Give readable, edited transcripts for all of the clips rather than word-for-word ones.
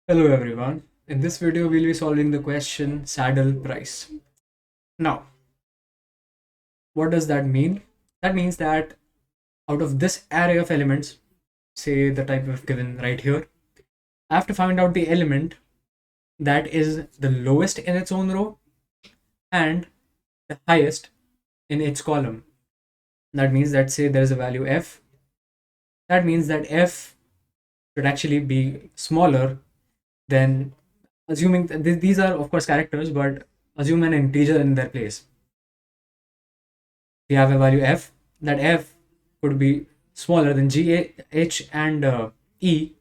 Hello everyone. In this video, we'll be solving the question saddle price. Now, what does that mean? That means that out of this array of elements, say the type we've given right here, I have to find out the element that is the lowest in its own row and the highest in its column. That means that say there is a value f. That means that f should actually be smaller than, assuming that these are of course characters, but assume an integer in their place. We have a value f. That f could be smaller than g, h, and e,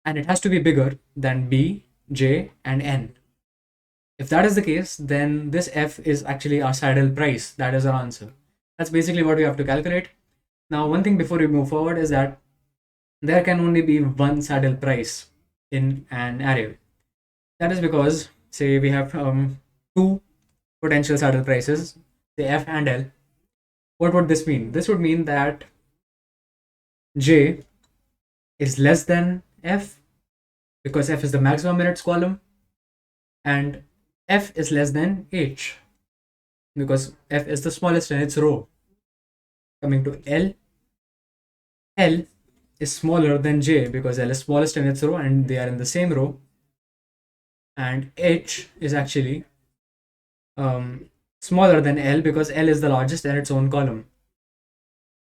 and it has to be bigger than b, j, and n. If that is the case, then this f is actually our saddle price. That is our answer. That's basically what we have to calculate. Now, one thing before we move forward is that there can only be one saddle price in an array. That is because, say, we have two potential saddle prices, say f and l. What would this mean? This would mean that j is less than f because f is the maximum in its column, and f is less than h because f is the smallest in its row. Coming to l, l is smaller than j because l is smallest in its row and they are in the same row, and h is actually smaller than l because l is the largest in its own column.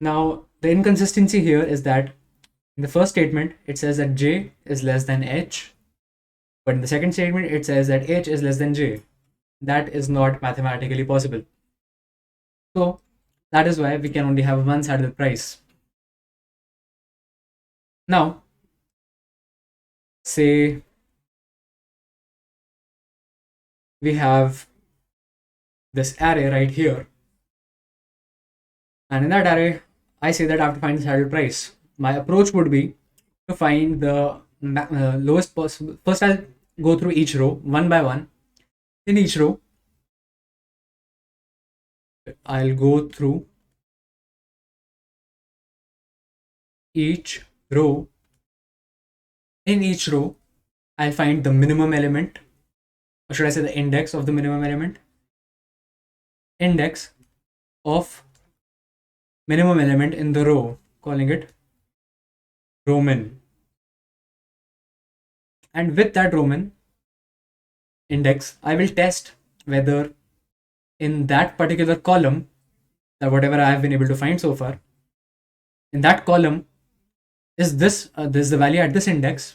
Now, the inconsistency here is that in the first statement, it says that j is less than h, but in the second statement, it says that h is less than j. That is not mathematically possible. So that is why we can only have one saddle price. Now, say we have this array right here, and in that array, I say that I have to find the saddle price. My approach would be to find the lowest possible. First, I'll go through each row one by one. In each row, I'll go through each row. In each row, I'll find the minimum element, or should I say the index of the minimum element? Index of minimum element in the row, calling it row min. And with that row min index, I will test whether in that particular column, that whatever I have been able to find so far, in that column, is this the value at this index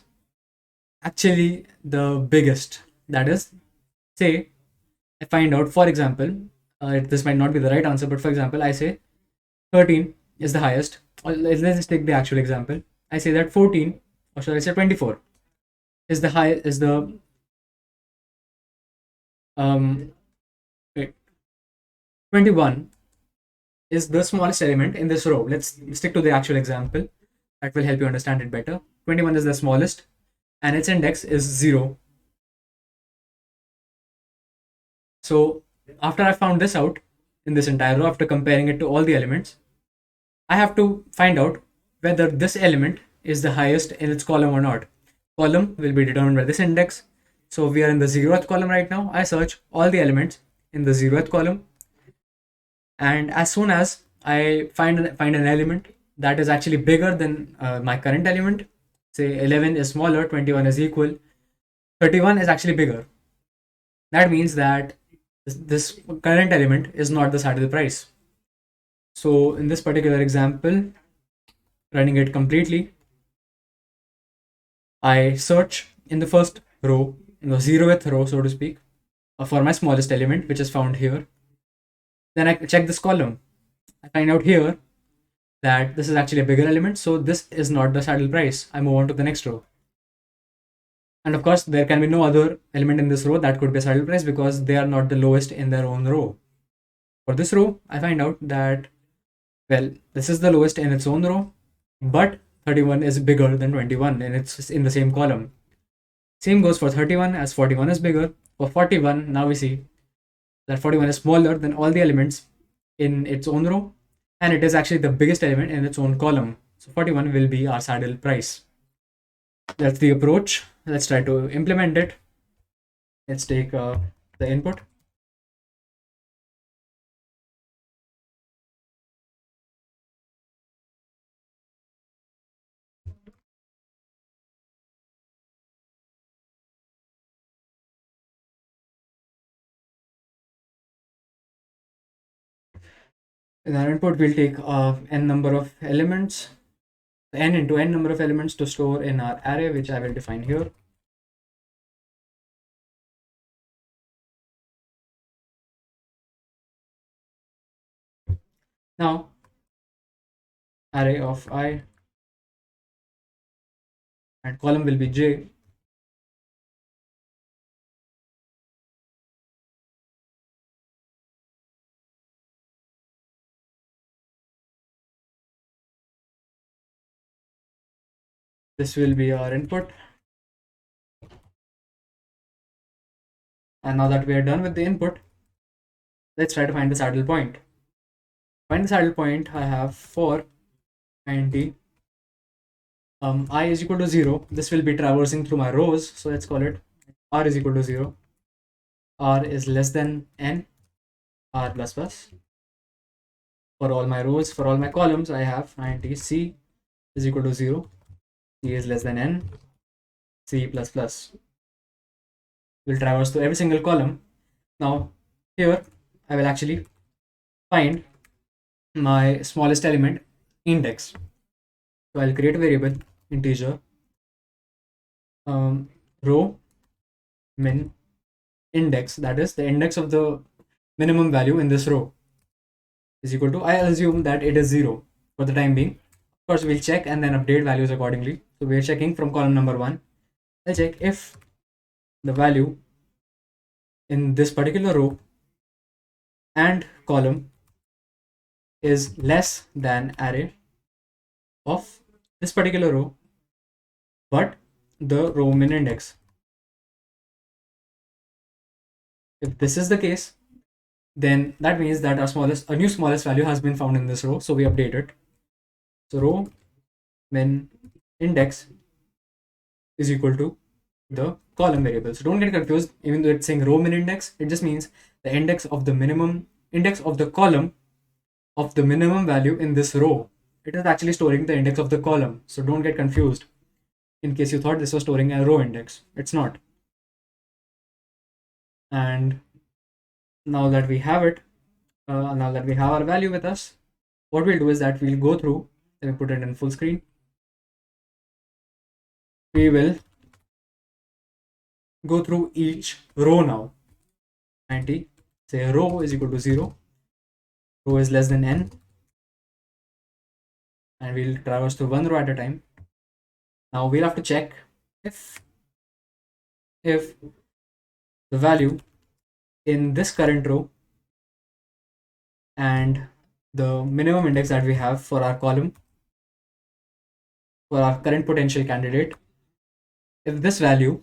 actually the biggest? That is, say, I find out, for example, this might not be the right answer, but for example, I say 13 is the highest. Or let's just take the actual example. I say that 14, or should I say 24, is the high is the wait, 21 is the smallest element in this row. Let's stick to the actual example. That will help you understand it better. 21 is the smallest, and its index is 0. So after I found this out in this entire row, after comparing it to all the elements, I have to find out whether this element is the highest in its column or not. Column will be determined by this index. So we are in the 0th column right now. I search all the elements in the 0th column, and as soon as I find an element that is actually bigger than my current element, say 11 is smaller, 21 is equal, 31 is actually bigger. That means that this current element is not the saddle price. So in this particular example, running it completely, I search in the first row, in the 0th row, so to speak, for my smallest element, which is found here. Then I check this column. I find out here that this is actually a bigger element, so this is not the saddle price. I move on to the next row. And of course, there can be no other element in this row that could be a saddle price because they are not the lowest in their own row. For this row, I find out that, well, this is the lowest in its own row, but 31 is bigger than 21 and it's in the same column. Same goes for 31, as 41 is bigger. For 41, now we see that 41 is smaller than all the elements in its own row, and it is actually the biggest element in its own column. So 41 will be our saddle price. That's the approach. Let's try to implement it. Let's take the input. In our input, we'll take n number of elements, n into n number of elements to store in our array, which I will define here. Now, array of I and column will be j. This will be our input. And now that we are done with the input, let's try to find the saddle point. Find the saddle point, I have for int I is equal to 0. This will be traversing through my rows, so let's call it r is equal to 0. R is less than n, r plus plus. For all my rows, for all my columns, I have int c is equal to 0. C is less than n, c plus plus. Will traverse to every single column. Now here I will actually find my smallest element, index. So I'll create a variable integer row min index, that is the index of the minimum value in this row, is equal to, I'll assume that it is 0 for the time being. Of course, we'll check and then update values accordingly. So we're checking from column number 1. I'll check if the value in this particular row and column is less than array of this particular row, but the row min index. If this is the case, then that means that a new smallest value has been found in this row, so we update it. So row min index is equal to the column variable. So don't get confused. Even though it's saying row min index, it just means the index of the minimum index of the column of the minimum value in this row. It is actually storing the index of the column. So don't get confused in case you thought this was storing a row index. It's not. And now that we have it, now that we have our value with us, what we'll do is that we'll go through, let me put it in full screen. We will go through each row now. 90, say row is equal to 0, row is less than n, and we'll traverse through one row at a time. Now we'll have to check if the value in this current row and the minimum index that we have for our column, for our current potential candidate, if this value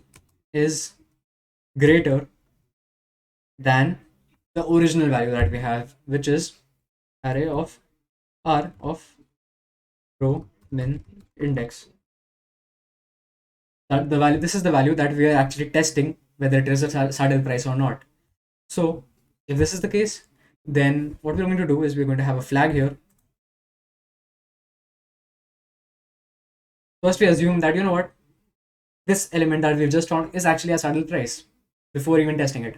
is greater than the original value that we have, which is array of r of row min index. That the value, this is the value that we are actually testing whether it is a saddle price or not. So if this is the case, then what we're going to do is we're going to have a flag here. First, we assume that, you know what, this element that we've just found is actually a saddle price before even testing it.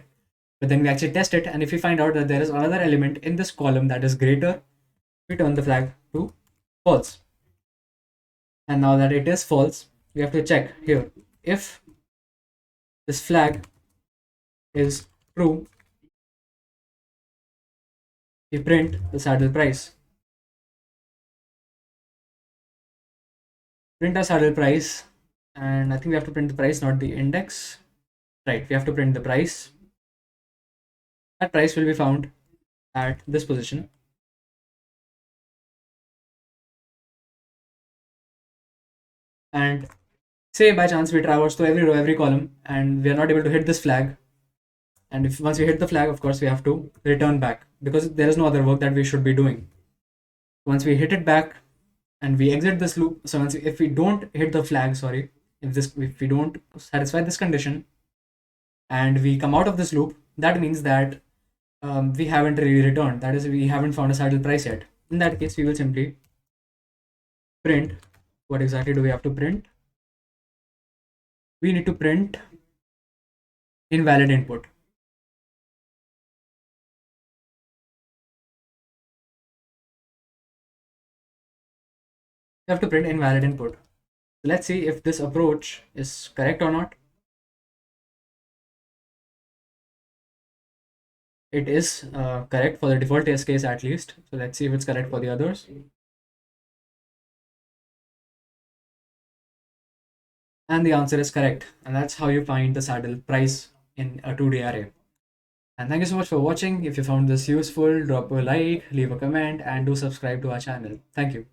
But then we actually test it, and if we find out that there is another element in this column that is greater, we turn the flag to false. And now that it is false, we have to check here if this flag is true, we print the saddle price. Print a saddle price, and I think we have to print the price, not the index. Right, we have to print the price. That price will be found at this position. And say by chance we traverse to every row, every column, and we are not able to hit this flag. And if once we hit the flag, of course, we have to return back because there is no other work that we should be doing. Once we hit it back and we exit this loop, so if we don't hit the flag, sorry, if we don't satisfy this condition and we come out of this loop, that means that we haven't really returned. That is, we haven't found a saddle price yet. In that case, we will simply print. What exactly do we have to print? We need to print invalid input. We have to print invalid input. Let's see if this approach is correct or not. It is correct for the default test case at least. So let's see if it's correct for the others. And the answer is correct. And that's how you find the saddle price in a 2D array. And thank you so much for watching. If you found this useful, drop a like, leave a comment, and do subscribe to our channel. Thank you.